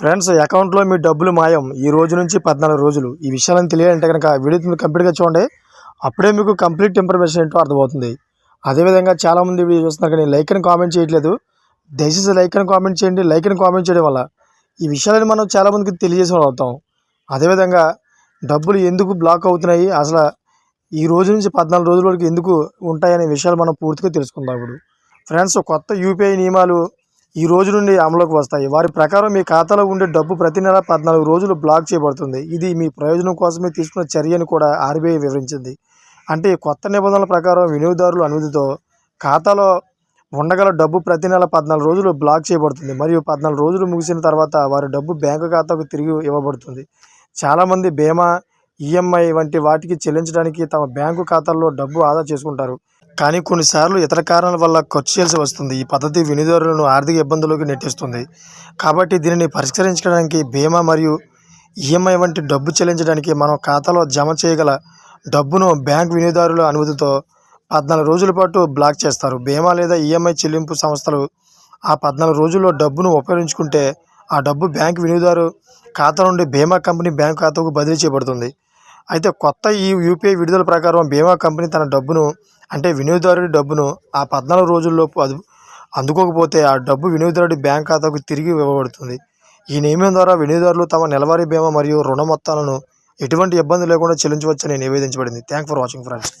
Friends, అకౌంట్లో మీ డబ్బులు మాయం ఈ రోజు నుంచి 14 రోజులు. ఈ విషయాలను తెలియాలంటే కనుక వీడియో మీరు కంప్లీట్గా చూడండి. అప్పుడే మీకు కంప్లీట్ ఇన్ఫర్మేషన్ ఏంటో అర్థమవుతుంది. అదేవిధంగా చాలామంది వీడియో చూస్తున్నారు కానీ లైక్ అని కామెంట్ చేయట్లేదు. దయచేసి లైక్ అని కామెంట్ చేయండి. లైక్ అని కామెంట్ చేయడం వల్ల ఈ విషయాలను మనం చాలామందికి తెలియజేసే వాళ్ళు అవుతాం. అదేవిధంగా డబ్బులు ఎందుకు బ్లాక్ అవుతున్నాయి, అసలు ఈ రోజు నుంచి 14 రోజుల వరకు ఎందుకు ఉంటాయనే విషయాలు మనం పూర్తిగా తెలుసుకుందాం. ఇప్పుడు ఫ్రెండ్స్, కొత్త యూపీఐ నియమాలు ఈ రోజు నుండి అమలులోకి వస్తాయి. వారి ప్రకారం మీ ఖాతాలో ఉండే డబ్బు ప్రతి నెల 14 రోజులు బ్లాక్ చేయబడుతుంది. ఇది మీ ప్రయోజనం కోసమే తీసుకున్న చర్య అని కూడా ఆర్బీఐ వివరించింది. అంటే ఈ కొత్త నిబంధనల ప్రకారం వినియోగదారుల అనుమతితో ఖాతాలో ఉండగల డబ్బు ప్రతి నెల 14 రోజులు బ్లాక్ చేయబడుతుంది. మరియు 14 రోజులు ముగిసిన తర్వాత వారి డబ్బు బ్యాంకు ఖాతాకు తిరిగి ఇవ్వబడుతుంది. చాలామంది బీమా, ఈఎంఐ వంటి వాటికి చెల్లించడానికి తమ బ్యాంకు ఖాతాల్లో డబ్బు ఆదా చేసుకుంటారు. కానీ కొన్నిసార్లు ఇతర కారణాల వల్ల ఖర్చు చేయాల్సి వస్తుంది. ఈ పద్ధతి వినియోగదారులను ఆర్థిక ఇబ్బందుల్లోకి నెట్టేస్తుంది. కాబట్టి దీనిని పరిష్కరించడానికి బీమా మరియు ఈఎంఐ వంటి డబ్బు చెల్లించడానికి మనం ఖాతాలో జమ చేయగల డబ్బును బ్యాంక్ వినియోగదారుల అనుమతితో 14 రోజుల పాటు బ్లాక్ చేస్తారు. బీమా లేదా ఈఎంఐ చెల్లింపు సంస్థలు ఆ 14 రోజుల్లో డబ్బును ఉపయోగించుకుంటే ఆ డబ్బు బ్యాంక్ వినియోగదారు ఖాతా నుండి బీమా కంపెనీ బ్యాంక్ ఖాతాకు బదిలీ చేయబడుతుంది. అయితే కొత్త ఈ యూపీఐ విడుదల ప్రకారం బీమా కంపెనీ తన డబ్బును, అంటే వినియోగదారుడి డబ్బును ఆ 14 రోజుల్లోపు అందుకోకపోతే ఆ డబ్బు వినియోగదారుడి బ్యాంక్ ఖాతాకు తిరిగి ఇవ్వబడుతుంది. ఈ నియమం ద్వారా వినియోగదారులు తమ నెలవారీ బీమా మరియు రుణ మొత్తాలను ఎటువంటి ఇబ్బంది లేకుండా చెల్లించవచ్చని నివేదించబడింది. Thank for watching friends.